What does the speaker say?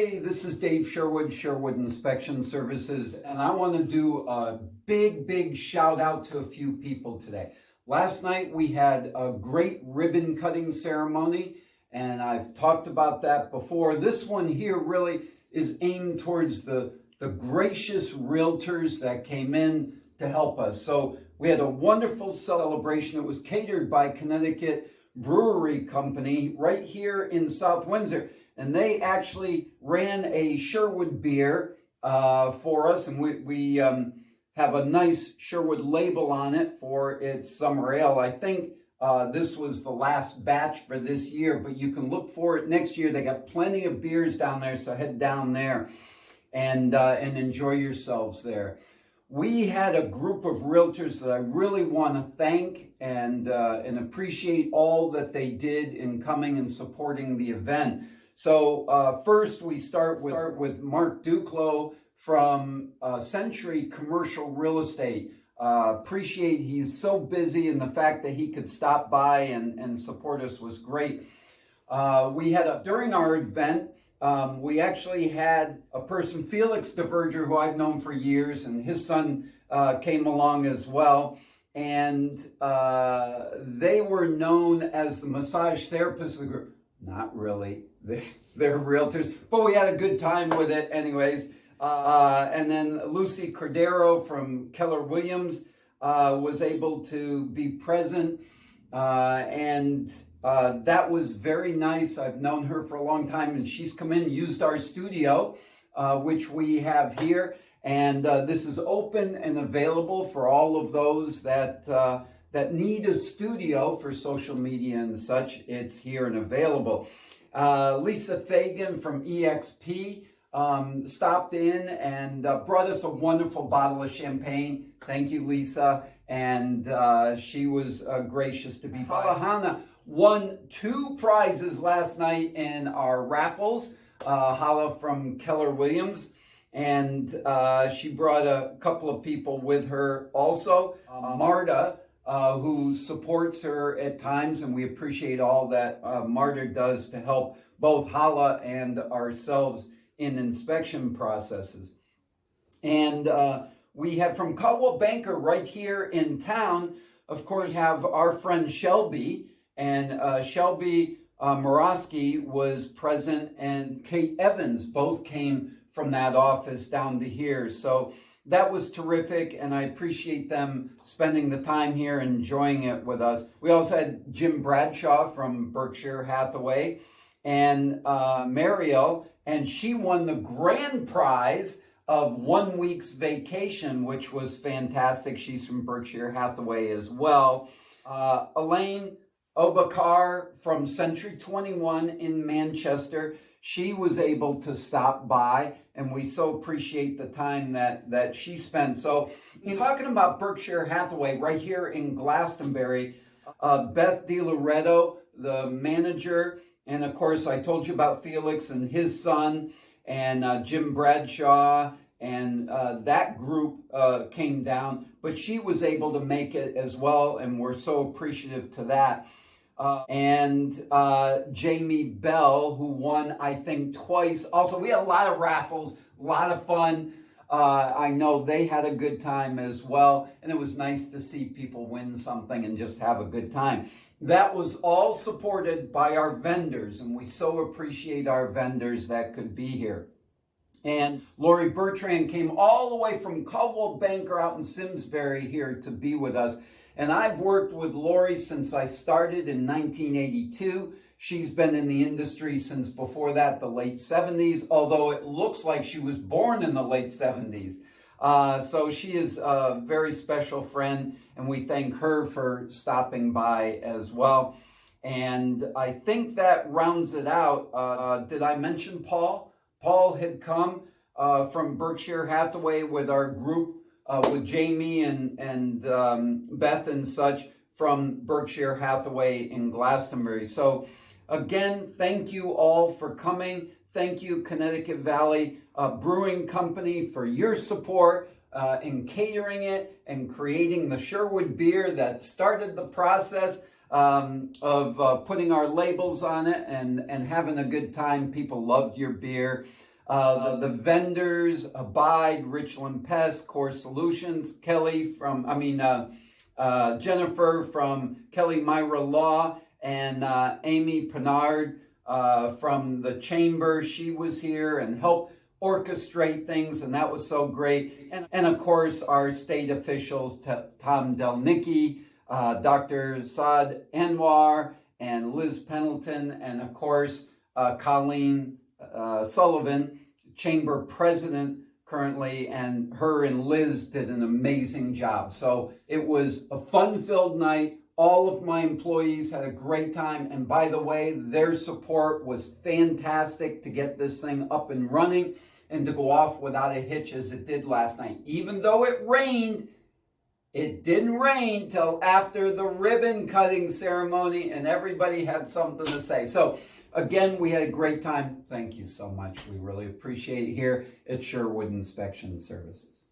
Hey, this is Dave Sherwood, Sherwood Inspection Services, and I want to do a big shout out to a few people today. Last night we had a great ribbon cutting ceremony, and I've talked about that before. This one here really is aimed towards the gracious realtors that came in to help us. So we had a wonderful celebration. It was catered by Connecticut Brewery Company right here in South Windsor. And they actually ran a Sherwood beer for us. And we have a nice Sherwood label on it for its summer ale. I think this was the last batch for this year, but you can look for it next year. They got plenty of beers down there, so head down there and enjoy yourselves there. We had a group of realtors that I really want to thank and appreciate all that they did in coming and supporting the event. So first we start with Mark Duclos from Century Commercial Real Estate. Appreciate he's so busy, and the fact that he could stop by and support us was great. We had during our event, we actually had a person, Felix DeVerger, who I've known for years, and his son came along as well. And they were known as the massage therapists of the group. Not really. They're realtors, but we had a good time with it anyways. And then Lucy Cordero from Keller Williams was able to be present. And that was very nice. I've known her for a long time, and she's come in, used our studio, which we have here. And this is open and available for all of those that need a studio for social media and such. It's here and available. Lisa Fagan from EXP stopped in and brought us a wonderful bottle of champagne. Thank you, Lisa. And she was gracious to be by. Hala won 2 prizes last night in our raffles. Hala from Keller Williams. And she brought a couple of people with her also. Marta, who supports her at times, and we appreciate all that Marta does to help both Hala and ourselves in inspection processes. And we have from Coldwell Banker right here in town, of course, have our friend Shelby, and Shelby Morosky was present, and Kate Evans both came from that office down to here. So that was terrific, and I appreciate them spending the time here and enjoying it with us. We also had Jim Bradshaw from Berkshire Hathaway and Mariel, and she won the grand prize of 1 week's vacation, which was fantastic. She's from Berkshire Hathaway as well. Elaine Obakar from Century 21 in Manchester. She was able to stop by, and we so appreciate the time that she spent. So, talking about Berkshire Hathaway right here in Glastonbury, Beth DiLoretto, the manager, and of course I told you about Felix and his son, and Jim Bradshaw, and that group came down, but she was able to make it as well, and we're so appreciative to that. And Jamie Bell, who won, I think, twice. Also, we had a lot of raffles, a lot of fun. I know they had a good time as well. And it was nice to see people win something and just have a good time. That was all supported by our vendors, and we so appreciate our vendors that could be here. And Lori Bertrand came all the way from Coldwell Banker out in Simsbury here to be with us. And I've worked with Lori since I started in 1982. She's been in the industry since before that, the late 70s, although it looks like she was born in the late 70s. So she is a very special friend, and we thank her for stopping by as well. And I think that rounds it out. Did I mention Paul? Paul had come from Berkshire Hathaway with our group, with Jamie and Beth and such from Berkshire Hathaway in Glastonbury. So again, thank you all for coming. Thank you, Connecticut Valley Brewing Company, for your support in catering it and creating the Sherwood beer that started the process of putting our labels on it and having a good time. People loved your beer. the vendors, Abide, Richland Pest, Core Solutions, Jennifer from Kelly Myra Law, and Amy Pennard from the chamber. She was here and helped orchestrate things, and that was so great. And of course, our state officials, Tom Delnicki, Dr. Saad Anwar, and Liz Pendleton, and of course, Colleen Sullivan, chamber president currently, and her and Liz did an amazing job. So it was a fun-filled night. All of my employees had a great time. And by the way, their support was fantastic to get this thing up and running and to go off without a hitch as it did last night. Even though it rained, it didn't rain till after the ribbon cutting ceremony, and everybody had something to say. So again, we had a great time. Thank you so much. We really appreciate it here at Sherwood Inspection Services.